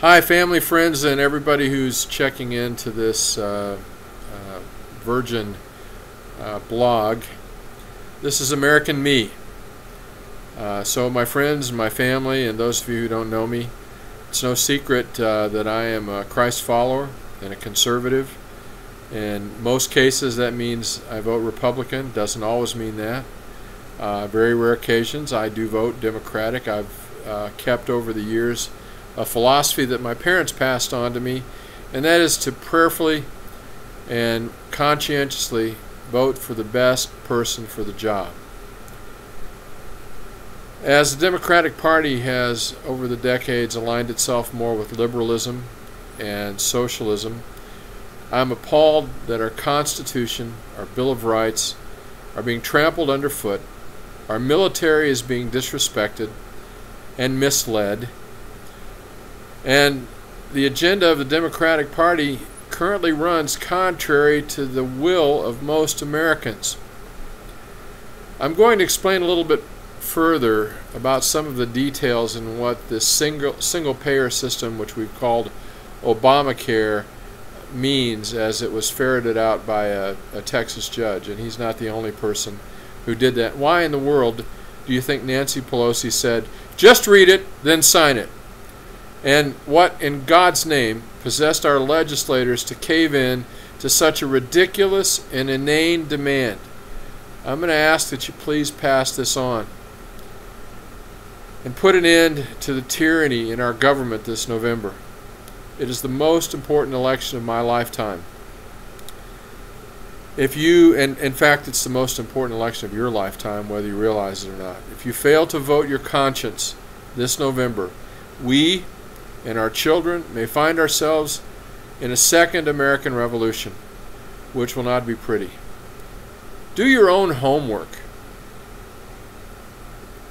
Hi, family, friends, and everybody who's checking into this Virgin blog. This is American Me. So my friends and my family and those of you who don't know me, it's no secret that I am a Christ follower and a conservative. In most cases that means I vote Republican. Doesn't always mean that. Very rare occasions I do vote Democratic. I've kept over the years a philosophy that my parents passed on to me, and that is to prayerfully and conscientiously vote for the best person for the job. As the Democratic Party has over the decades aligned itself more with liberalism and socialism, I'm appalled that our Constitution, our Bill of Rights, are being trampled underfoot, our military is being disrespected and misled, and the agenda of the Democratic Party currently runs contrary to the will of most Americans. I'm going to explain a little bit further about some of the details in what this single-payer system, which we've called Obamacare, means, as it was ferreted out by a Texas judge, and he's not the only person who did that. Why in the world do you think Nancy Pelosi said, just read it, then sign it? And what in God's name possessed our legislators to cave in to such a ridiculous and inane demand? I'm going to ask that you please pass this on and put an end to the tyranny in our government this November. It is the most important election of my lifetime. If you, and in fact it's the most important election of your lifetime, whether you realize it or not. If you fail to vote your conscience this November, we and our children may find ourselves in a second American Revolution, which will not be pretty. Do your own homework.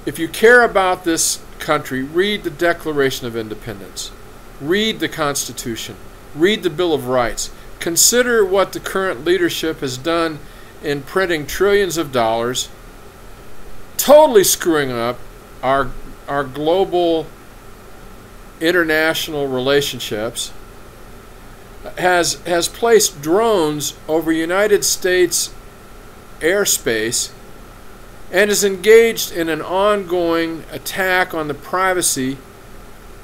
If you care about this country, read the Declaration of Independence. Read the Constitution. Read the Bill of Rights. Consider what the current leadership has done in printing trillions of dollars, totally screwing up our global international relationships, has placed drones over United States airspace, and is engaged in an ongoing attack on the privacy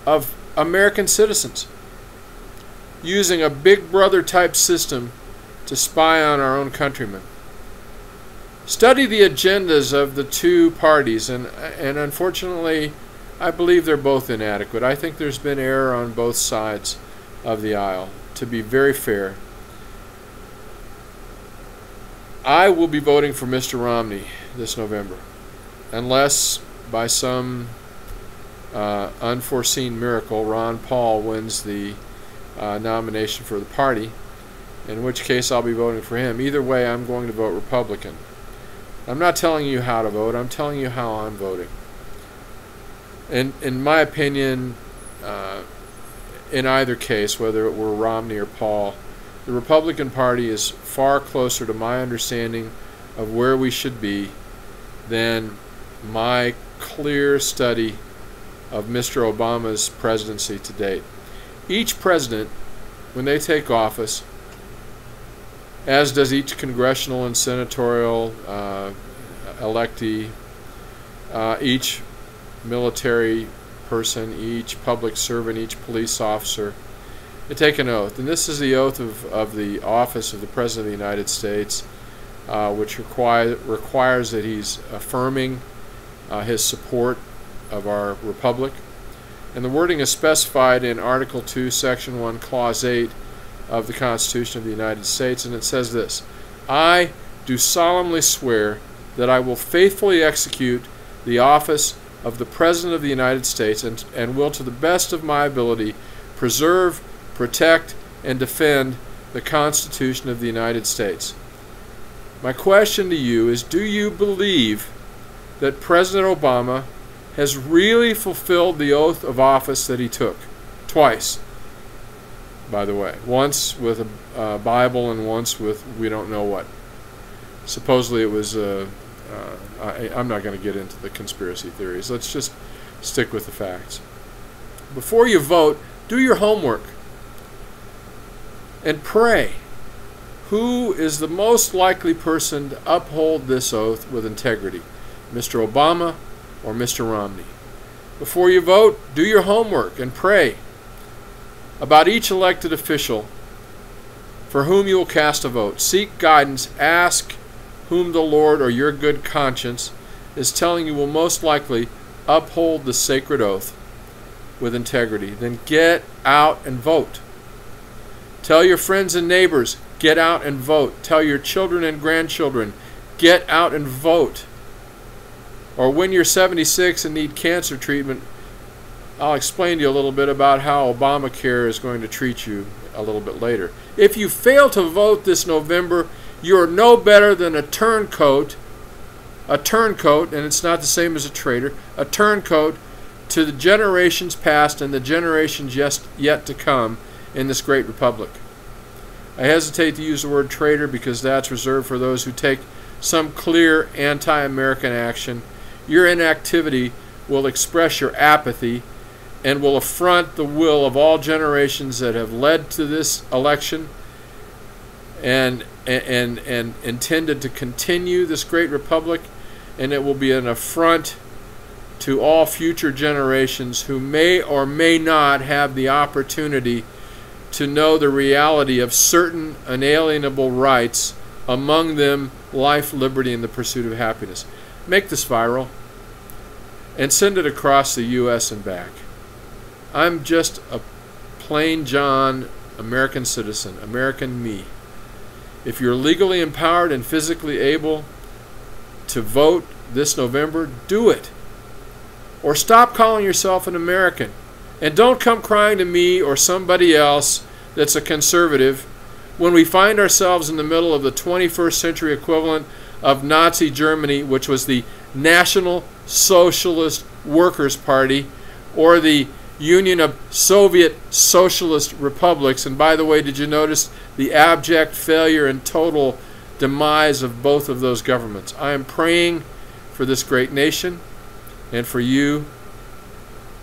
of American citizens, using a Big Brother type system to spy on our own countrymen. Study the agendas of the two parties, and unfortunately I believe they're both inadequate. I think there's been error on both sides of the aisle, to be very fair. I will be voting for Mr. Romney this November, unless by some unforeseen miracle Ron Paul wins the nomination for the party, in which case I'll be voting for him. Either way, I'm going to vote Republican. I'm not telling you how to vote, I'm telling you how I'm voting. And in my opinion, in either case, whether it were Romney or Paul, the Republican Party is far closer to my understanding of where we should be than my clear study of Mr. Obama's presidency to date. Each president, when they take office, as does each congressional and senatorial electee, each military person, each public servant, each police officer, they take an oath. And this is the oath of the office of the President of the United States, which requires that he's affirming his support of our republic. And the wording is specified in Article 2, Section 1, Clause 8 of the Constitution of the United States, and it says this: I do solemnly swear that I will faithfully execute the office of the President of the United States and will, to the best of my ability, preserve, protect, and defend the Constitution of the United States. My question to you is, do you believe that President Obama has really fulfilled the oath of office that he took? Twice, by the way. Once with a Bible and once with we don't know what. Supposedly it was I'm not going to get into the conspiracy theories. Let's just stick with the facts. Before you vote, Do your homework and pray. Who is the most likely person to uphold this oath with integrity, Mr. Obama or Mr. Romney? Before you vote, do your homework and pray about each elected official for whom you will cast a vote. Seek guidance. Ask whom the Lord or your good conscience is telling you will most likely uphold the sacred oath with integrity. Then get out and vote. Tell your friends and neighbors, get out and vote. Tell your children and grandchildren, get out and vote. Or when you're 76 and need cancer treatment, I'll explain to you a little bit about how Obamacare is going to treat you a little bit later. If you fail to vote this November, you're no better than a turncoat, and it's not the same as a traitor, a turncoat to the generations past and the generations yet to come in this great republic. I hesitate to use the word traitor because that's reserved for those who take some clear anti-American action. Your inactivity will express your apathy and will affront the will of all generations that have led to this election and intended to continue this great republic, and it will be an affront to all future generations who may or may not have the opportunity to know the reality of certain unalienable rights, among them life, liberty, and the pursuit of happiness. Make this viral and send it across the U.S. and back. I'm just a plain John American citizen, American me. If you're legally empowered and physically able to vote this November, do it. Or stop calling yourself an American. And don't come crying to me or somebody else that's a conservative when we find ourselves in the middle of the 21st century equivalent of Nazi Germany, which was the National Socialist Workers' Party, or the Union of Soviet Socialist Republics. And by the way, did you notice the abject failure and total demise of both of those governments? I am praying for this great nation and for you.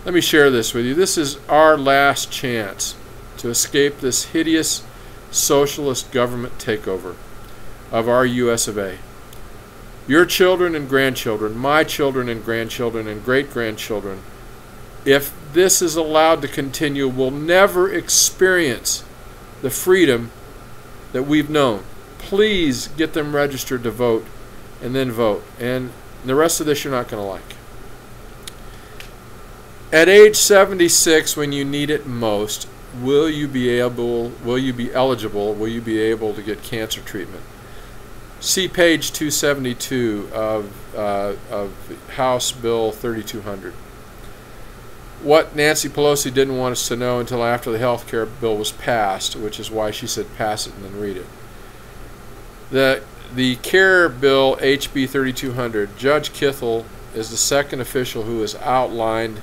Let me share this with you. This is our last chance to escape this hideous socialist government takeover of our US of A. Your children and grandchildren, my children and grandchildren and great-grandchildren, if this is allowed to continue, will never experience the freedom that we've known. Please get them registered to vote and then vote. And the rest of this you're not going to like. At age 76, when you need it most, will you be eligible, will you be able to get cancer treatment? See page 272 of House Bill 3200. What Nancy Pelosi didn't want us to know until after the health care bill was passed, which is why she said pass it and then read it. The care bill, HB 3200, Judge Kithel is the second official who has outlined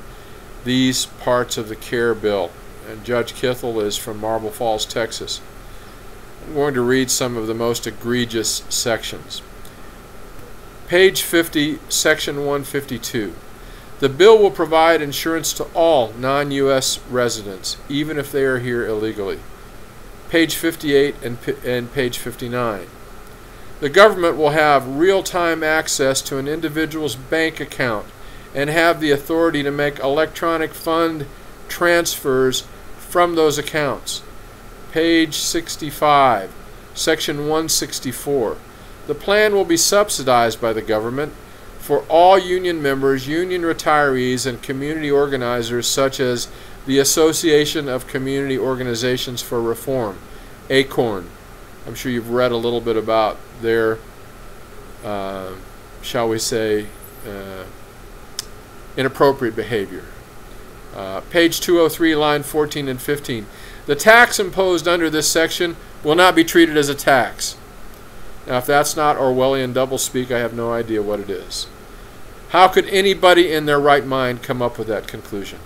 these parts of the care bill. And Judge Kithel is from Marble Falls, Texas. I'm going to read some of the most egregious sections. Page 50, section 152. The bill will provide insurance to all non-U.S. residents, even if they are here illegally. Page 58 and page 59. The government will have real-time access to an individual's bank account and have the authority to make electronic fund transfers from those accounts. Page 65, section 164. The plan will be subsidized by the government for all union members, union retirees, and community organizers such as the Association of Community Organizations for Reform, ACORN. I'm sure you've read a little bit about their, shall we say, inappropriate behavior. Page 203, line 14 and 15. The tax imposed under this section will not be treated as a tax. Now, if that's not Orwellian doublespeak, I have no idea what it is. How could anybody in their right mind come up with that conclusion?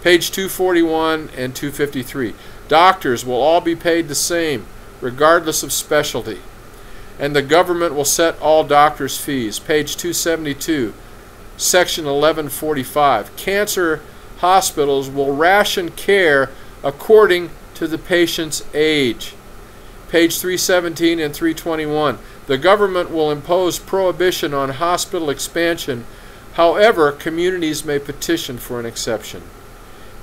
Page 241 and 253. Doctors will all be paid the same, regardless of specialty, and the government will set all doctors' fees. Page 272, section 1145. Cancer hospitals will ration care according to the patient's age. Page 317 and 321. The government will impose prohibition on hospital expansion. However, communities may petition for an exception.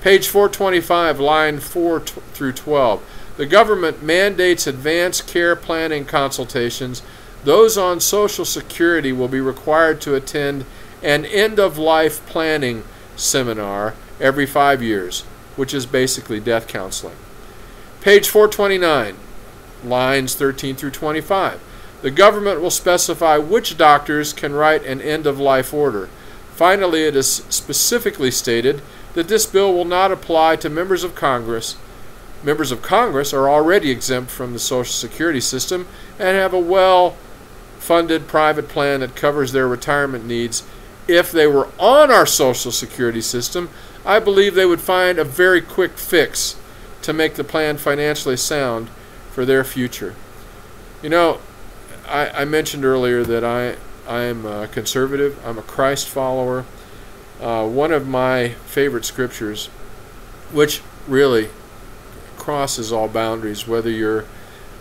Page 425, line 4 through 12. The government mandates advanced care planning consultations. Those on Social Security will be required to attend an end-of-life planning seminar every 5 years, which is basically death counseling. Page 429, lines 13 through 25. The government will specify which doctors can write an end-of-life order. Finally, it is specifically stated that this bill will not apply to members of Congress. Members of Congress are already exempt from the Social Security system and have a well-funded private plan that covers their retirement needs. If they were on our Social Security system, I believe they would find a very quick fix to make the plan financially sound for their future. You know, I mentioned earlier that I am a conservative. I'm a Christ follower. One of my favorite scriptures, which really crosses all boundaries, whether you're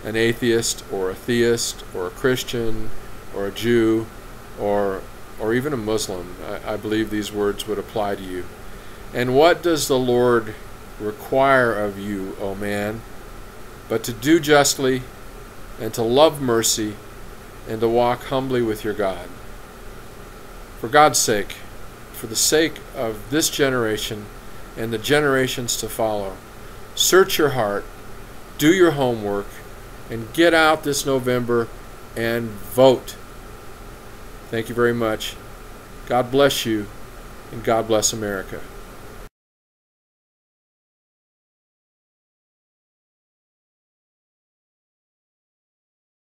an atheist or a theist or a Christian or a Jew or even a Muslim, I believe these words would apply to you. And what does the Lord require of you, O man, but to do justly and to love mercy and to walk humbly with your God? For God's sake, for the sake of this generation and the generations to follow, search your heart, do your homework, and get out this November and vote. Thank you very much. God bless you, and God bless America.